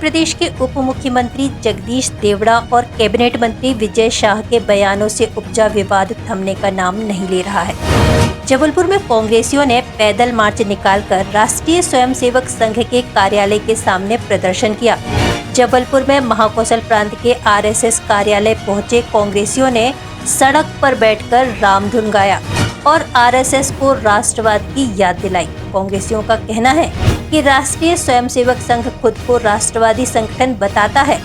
प्रदेश के उप मुख्यमंत्री जगदीश देवड़ा और कैबिनेट मंत्री विजय शाह के बयानों से उपजा विवाद थमने का नाम नहीं ले रहा है। जबलपुर में कांग्रेसियों ने पैदल मार्च निकालकर राष्ट्रीय स्वयंसेवक संघ के कार्यालय के सामने प्रदर्शन किया। जबलपुर में महाकौशल प्रांत के आरएसएस कार्यालय पहुंचे कांग्रेसियों ने सड़क पर बैठकर रामधुन गाया और आरएसएस को राष्ट्रवाद की याद दिलाई। कांग्रेसियों का कहना है कि राष्ट्रीय स्वयंसेवक संघ खुद को राष्ट्रवादी संगठन बताता है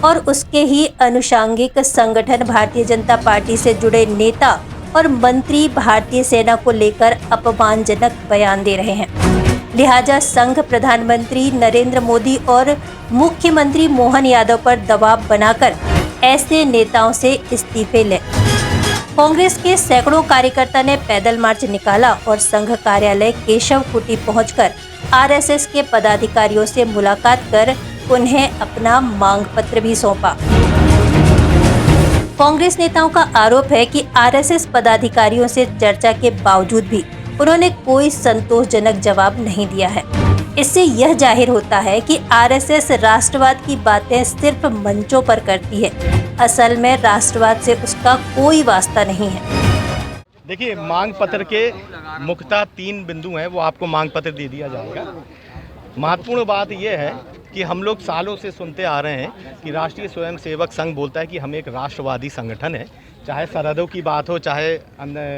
और उसके ही अनुषांगिक संगठन भारतीय जनता पार्टी से जुड़े नेता और मंत्री भारतीय सेना को लेकर अपमानजनक बयान दे रहे हैं। लिहाजा संघ प्रधानमंत्री नरेंद्र मोदी और मुख्यमंत्री मोहन यादव पर दबाव बनाकर ऐसे नेताओं से इस्तीफे लें। कांग्रेस के सैकड़ों कार्यकर्ता ने पैदल मार्च निकाला और संघ कार्यालय केशव कुटी पहुंचकर आरएसएस के पदाधिकारियों से मुलाकात कर उन्हें अपना मांग पत्र भी सौंपा। कांग्रेस नेताओं का आरोप है कि आरएसएस पदाधिकारियों से चर्चा के बावजूद भी उन्होंने कोई संतोषजनक जवाब नहीं दिया है। इससे यह जाहिर होता है कि आरएसएस राष्ट्रवाद की बातें सिर्फ मंचों पर करती है, असल में राष्ट्रवाद से उसका कोई वास्ता नहीं है। देखिए, मांग पत्र के मुख्यतः 3 बिंदु हैं, वो आपको मांग पत्र दे दिया जाएगा। महत्वपूर्ण बात यह है कि हम लोग सालों से सुनते आ रहे हैं कि राष्ट्रीय स्वयंसेवक संघ बोलता है कि हम एक राष्ट्रवादी संगठन है। चाहे सरहदों की बात हो, चाहे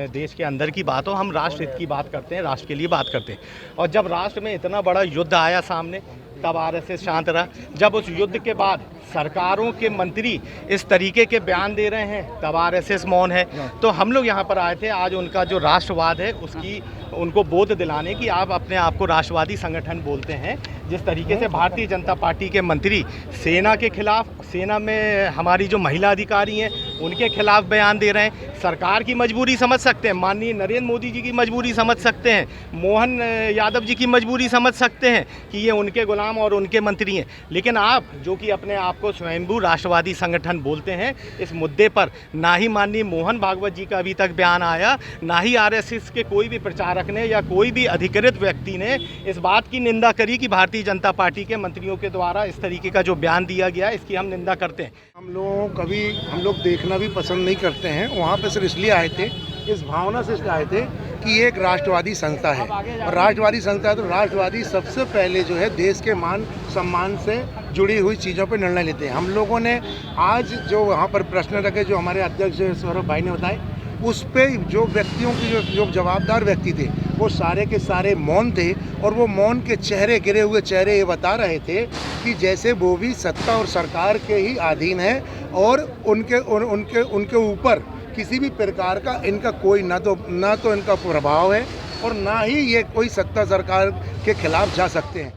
देश के अंदर की बात हो, हम राष्ट्र हित की बात करते हैं, राष्ट्र के लिए बात करते हैं। और जब राष्ट्र में इतना बड़ा युद्ध आया सामने, तब आरएसएस शांत रहा। जब उस युद्ध के बाद सरकारों के मंत्री इस तरीके के बयान दे रहे हैं, तब आरएसएस मौन है। तो हम लोग यहाँ पर आए थे आज उनका जो राष्ट्रवाद है उसकी उनको बोध दिलाने की आप अपने आप को राष्ट्रवादी संगठन बोलते हैं। जिस तरीके से भारतीय जनता पार्टी के मंत्री सेना के खिलाफ, सेना में हमारी जो महिला अधिकारी हैं उनके खिलाफ बयान दे रहे हैं, सरकार की मजबूरी समझ सकते हैं, माननीय नरेंद्र मोदी जी की मजबूरी समझ सकते हैं, मोहन यादव जी की मजबूरी समझ सकते हैं कि ये उनके गुलाम और उनके मंत्री हैं। लेकिन आप जो कि अपने आप को स्वयंभू राष्ट्रवादी संगठन बोलते हैं, इस मुद्दे पर ना ही माननीय मोहन भागवत जी का अभी तक बयान आया, ना ही आरएसएस के कोई भी प्रचारक ने या कोई भी अधिकृत व्यक्ति ने इस बात की निंदा करी कि भारतीय जनता पार्टी के मंत्रियों के द्वारा इस तरीके का जो बयान दिया गया, इसकी हम निंदा करते हैं। हम लोग देखना भी पसंद नहीं करते हैं। वहाँ पे सिर्फ इसलिए आए थे, इस भावना से आए थे कि ये एक राष्ट्रवादी संस्था है और राष्ट्रवादी संस्था है तो राष्ट्रवादी सबसे पहले जो है देश के मान सम्मान से जुड़ी हुई चीज़ों पर निर्णय लेते हैं। हम लोगों ने आज जो वहाँ पर प्रश्न रखे, जो हमारे अध्यक्ष सौरभ भाई ने बताए, उस पे जो व्यक्तियों की जो जवाबदार व्यक्ति थे वो सारे के सारे मौन थे और वो मौन के चेहरे, गिरे हुए चेहरे ये बता रहे थे कि जैसे वो भी सत्ता और सरकार के ही अधीन है और उनके ऊपर किसी भी प्रकार का इनका कोई ना तो इनका प्रभाव है और ना ही ये कोई सत्ता सरकार के खिलाफ जा सकते हैं।